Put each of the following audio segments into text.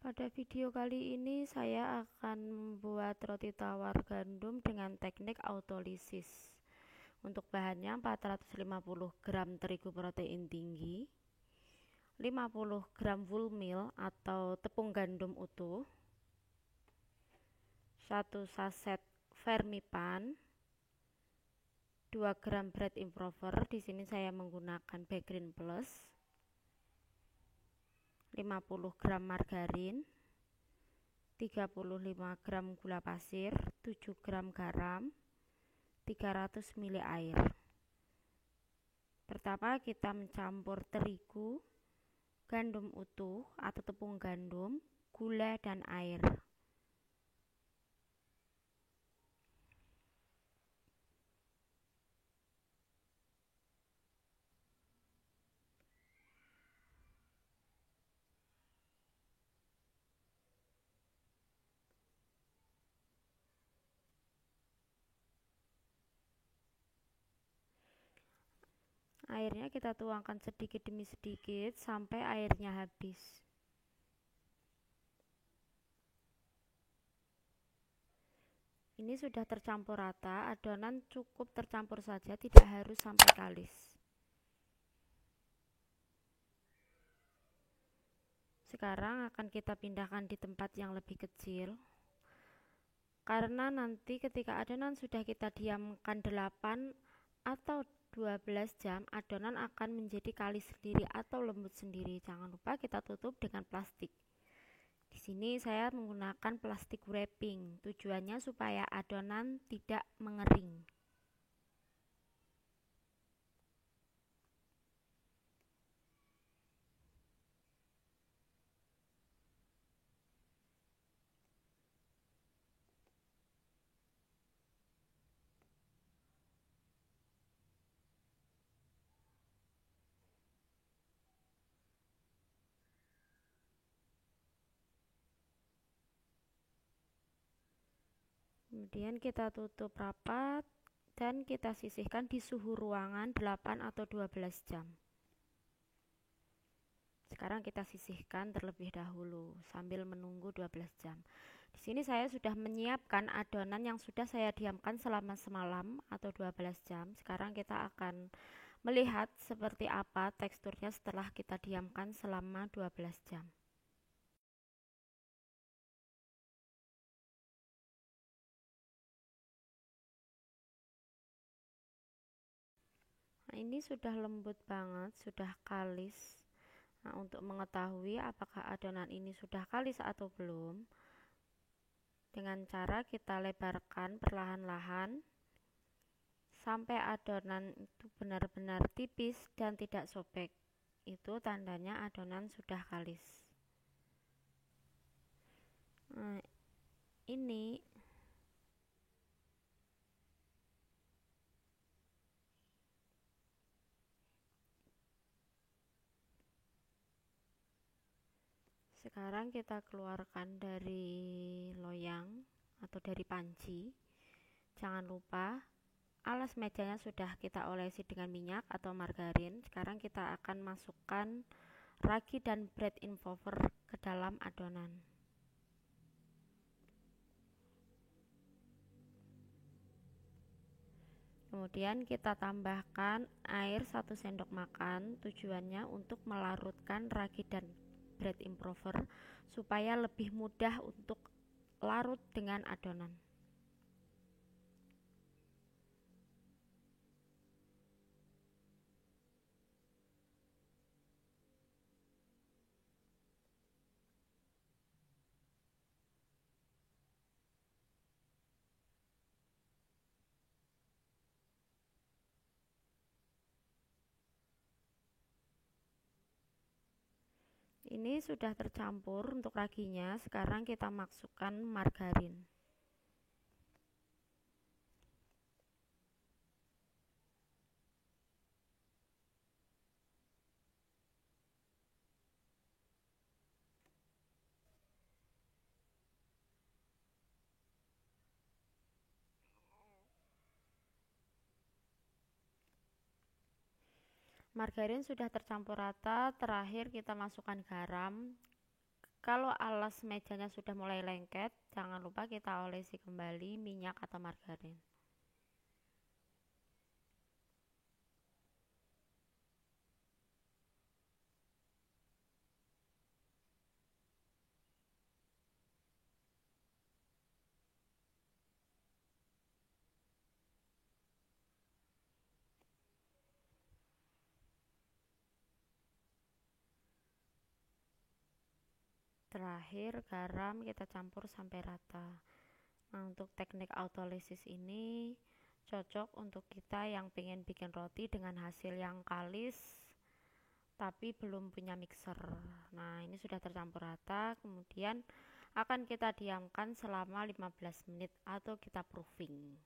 Pada video kali ini saya akan membuat roti tawar gandum dengan teknik autolisis. Untuk bahannya 450 gram terigu protein tinggi, 50 gram wholemeal atau tepung gandum utuh, 1 saset vermipan, 2 gram bread improver. Di sini saya menggunakan Bakerin Plus, 50 gram margarin, 35 gram gula pasir, 7 gram garam, 300 ml air. Pertama kita mencampur terigu, gandum utuh atau tepung gandum, gula dan air. Airnya kita tuangkan sedikit demi sedikit sampai airnya habis. Ini sudah tercampur rata, adonan cukup tercampur saja, tidak harus sampai kalis. Sekarang akan kita pindahkan di tempat yang lebih kecil, karena nanti ketika adonan sudah kita diamkan 8 atau 12 jam, adonan akan menjadi kalis sendiri atau lembut sendiri. Jangan lupa kita tutup dengan plastik. Di sini saya menggunakan plastik wrapping, tujuannya supaya adonan tidak mengering. Kemudian kita tutup rapat dan kita sisihkan di suhu ruangan 8 atau 12 jam. Sekarang kita sisihkan terlebih dahulu sambil menunggu 12 jam. Di sini saya sudah menyiapkan adonan yang sudah saya diamkan selama semalam atau 12 jam. Sekarang kita akan melihat seperti apa teksturnya setelah kita diamkan selama 12 jam. Nah, ini sudah lembut banget, sudah kalis. Nah, untuk mengetahui apakah adonan ini sudah kalis atau belum, dengan cara kita lebarkan perlahan-lahan sampai adonan itu benar-benar tipis dan tidak sobek. Itu tandanya adonan sudah kalis. Nah, ini sekarang kita keluarkan dari loyang atau dari panci. Jangan lupa alas mejanya sudah kita olesi dengan minyak atau margarin. Sekarang kita akan masukkan ragi dan bread improver ke dalam adonan. Kemudian kita tambahkan air 1 sendok makan, tujuannya untuk melarutkan ragi dan bread improver supaya lebih mudah untuk larut dengan adonan. Ini sudah tercampur untuk raginya. Sekarang kita masukkan margarin. Margarin sudah tercampur rata. Terakhir kita masukkan garam Kalau alas mejanya sudah mulai lengket, jangan lupa kita olesi kembali minyak atau margarin. Terakhir, garam kita campur sampai rata. Nah, untuk teknik autolisis ini cocok untuk kita yang pengen bikin roti dengan hasil yang kalis tapi belum punya mixer. Nah, ini sudah tercampur rata, kemudian akan kita diamkan selama 15 menit atau kita proofing.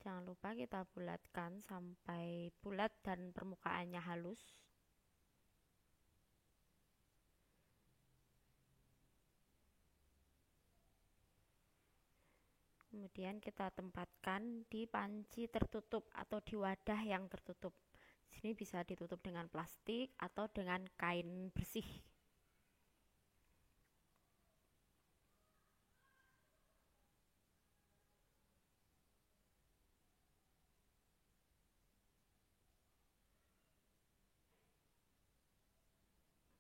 Jangan lupa kita bulatkan sampai bulat dan permukaannya halus. Kemudian kita tempatkan di panci tertutup atau di wadah yang tertutup. Sini bisa ditutup dengan plastik atau dengan kain bersih.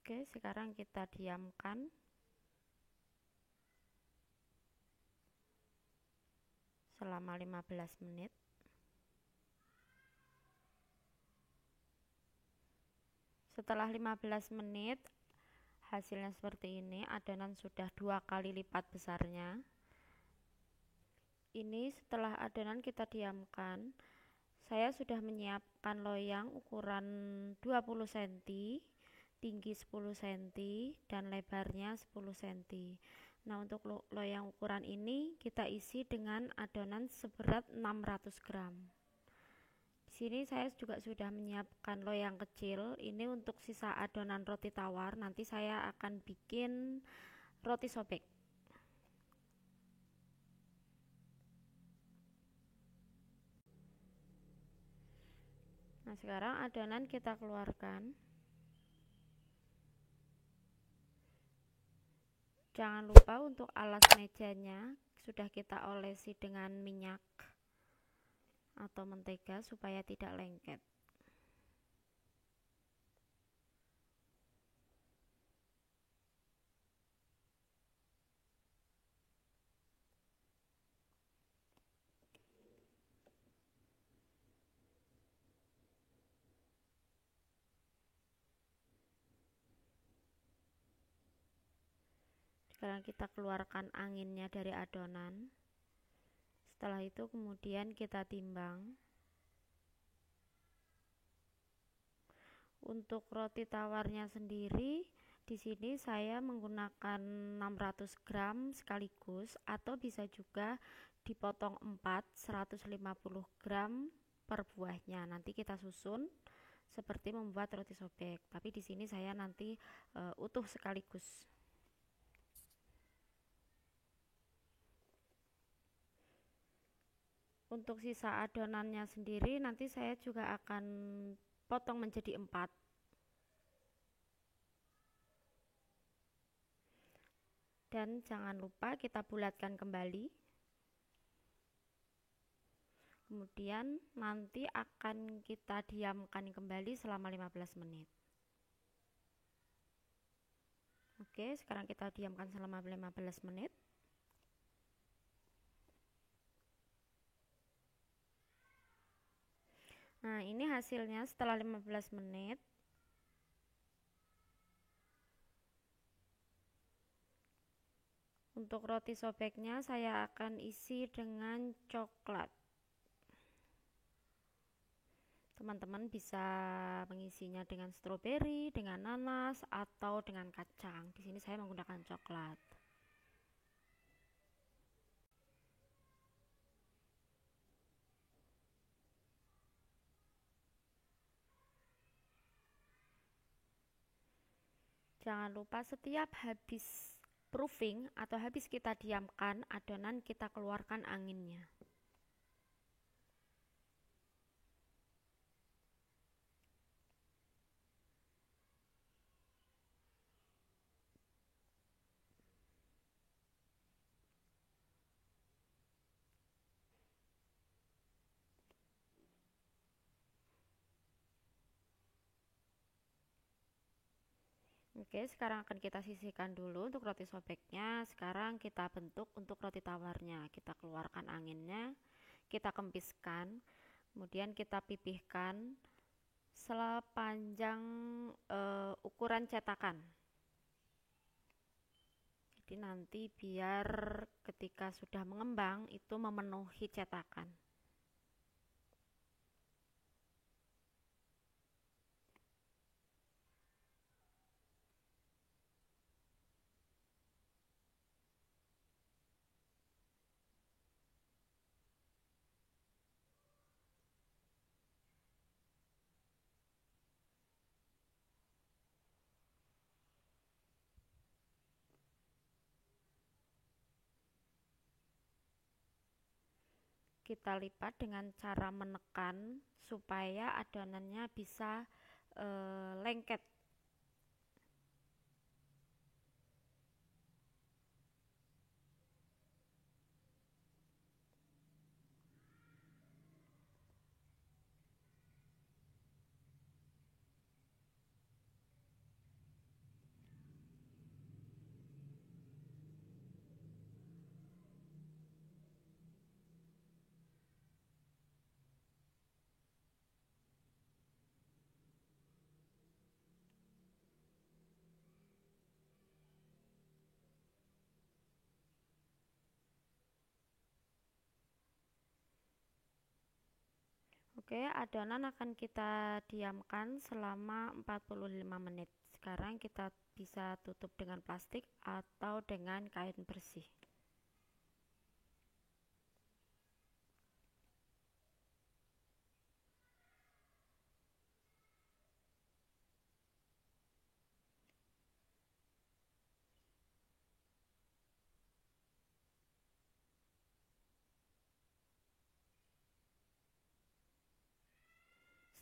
Oke, sekarang kita diamkan selama 15 menit. Setelah 15 menit, hasilnya seperti ini. Adonan sudah 2 kali lipat besarnya. Ini setelah adonan kita diamkan, saya sudah menyiapkan loyang ukuran 20 cm, tinggi 10 cm, dan lebarnya 10 cm. Nah, untuk loyang ukuran ini kita isi dengan adonan seberat 600 gram. Di sini saya juga sudah menyiapkan loyang kecil. Ini untuk sisa adonan roti tawar. Nanti saya akan bikin roti sobek. Nah, sekarang adonan kita keluarkan. Jangan lupa untuk alas mejanya sudah kita olesi dengan minyak atau mentega supaya tidak lengket. Sekarang kita keluarkan anginnya dari adonan. Setelah itu kemudian kita timbang. Untuk roti tawarnya sendiri, di sini saya menggunakan 600 gram sekaligus atau bisa juga dipotong 4, 150 gram per buahnya. Nanti kita susun seperti membuat roti sobek. Tapi di sini saya nanti utuh sekaligus. Untuk sisa adonannya sendiri nanti saya juga akan potong menjadi 4. Dan jangan lupa kita bulatkan kembali. Kemudian nanti akan kita diamkan kembali selama 15 menit. Oke, sekarang kita diamkan selama 15 menit. Nah, ini hasilnya setelah 15 menit. Untuk roti sobeknya saya akan isi dengan coklat. Teman-teman bisa mengisinya dengan stroberi, dengan nanas, atau dengan kacang. Di sini saya menggunakan coklat. Jangan lupa setiap habis proofing atau habis kita diamkan adonan, kita keluarkan anginnya. Oke, sekarang akan kita sisihkan dulu untuk roti sobeknya. Sekarang kita bentuk untuk roti tawarnya. Kita keluarkan anginnya, kita kempiskan, kemudian kita pipihkan sepanjang ukuran cetakan. Jadi nanti biar ketika sudah mengembang itu memenuhi cetakan. Kita lipat dengan cara menekan supaya adonannya bisa lengket. Oke, adonan akan kita diamkan selama 45 menit. Sekarang kita bisa tutup dengan plastik atau dengan kain bersih.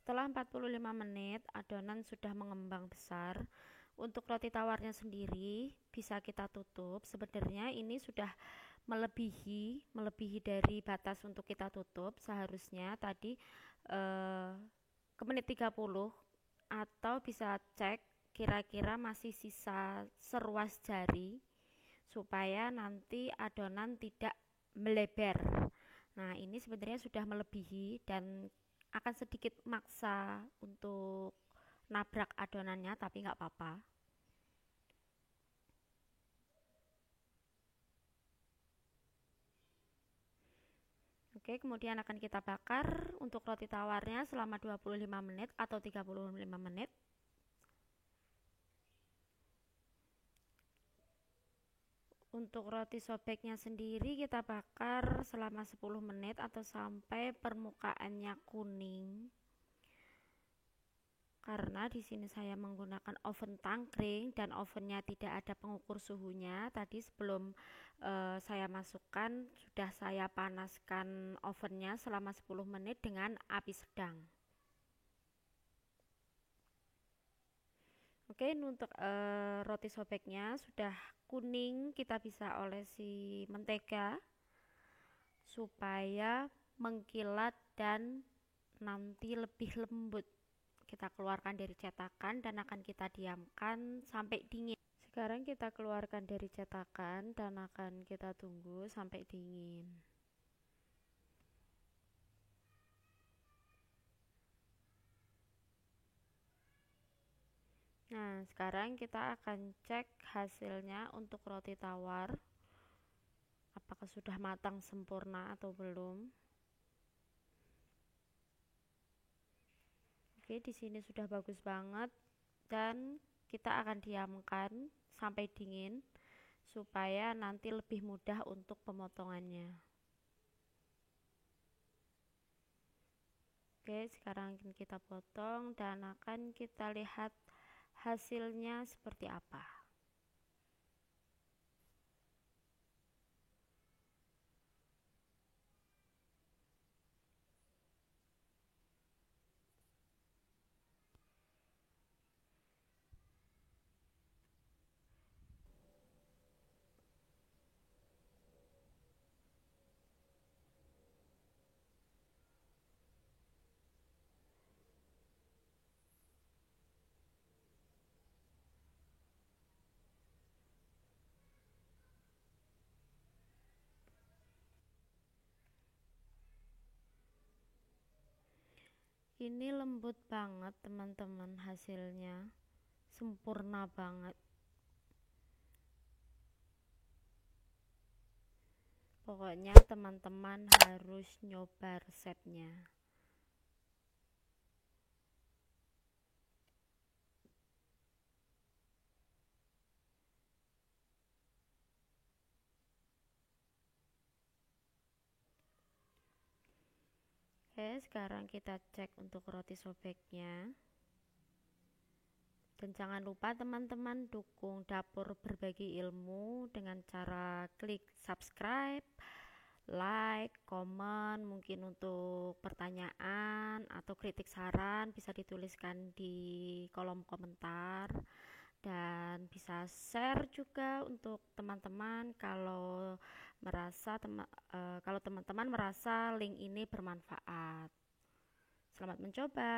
Setelah 45 menit, adonan sudah mengembang besar. Untuk roti tawarnya sendiri bisa kita tutup. Sebenarnya ini sudah melebihi dari batas untuk kita tutup. Seharusnya tadi ke menit 30, atau bisa cek kira-kira masih sisa seruas jari supaya nanti adonan tidak melebar. Nah, ini sebenarnya sudah melebihi dan akan sedikit maksa untuk nabrak adonannya, tapi nggak apa-apa. Oke, kemudian akan kita bakar untuk roti tawarnya selama 25 menit atau 35 menit. Untuk roti sobeknya sendiri kita bakar selama 10 menit atau sampai permukaannya kuning. Karena di sini saya menggunakan oven tangkring dan ovennya tidak ada pengukur suhunya. Tadi sebelum saya masukkan sudah saya panaskan ovennya selama 10 menit dengan api sedang. Oke, untuk roti sobeknya sudah kuning, kita bisa olesi mentega supaya mengkilat dan nanti lebih lembut. Kita keluarkan dari cetakan dan akan kita diamkan sampai dingin. Sekarang kita keluarkan dari cetakan dan akan kita tunggu sampai dingin. Nah, sekarang kita akan cek hasilnya untuk roti tawar. Apakah sudah matang sempurna atau belum? Oke, di sini sudah bagus banget dan kita akan diamkan sampai dingin supaya nanti lebih mudah untuk pemotongannya. Oke, sekarang kita potong dan akan kita lihat hasilnya seperti apa. Ini lembut banget teman-teman, hasilnya sempurna banget. Pokoknya teman-teman harus nyoba resepnya. Oke, sekarang kita cek untuk roti sobeknya. Dan jangan lupa teman-teman dukung Dapur Berbagi Ilmu dengan cara klik subscribe, like, komen, mungkin untuk pertanyaan atau kritik saran bisa dituliskan di kolom komentar, dan bisa share juga untuk teman-teman kalau teman-teman merasa link ini bermanfaat. Selamat mencoba.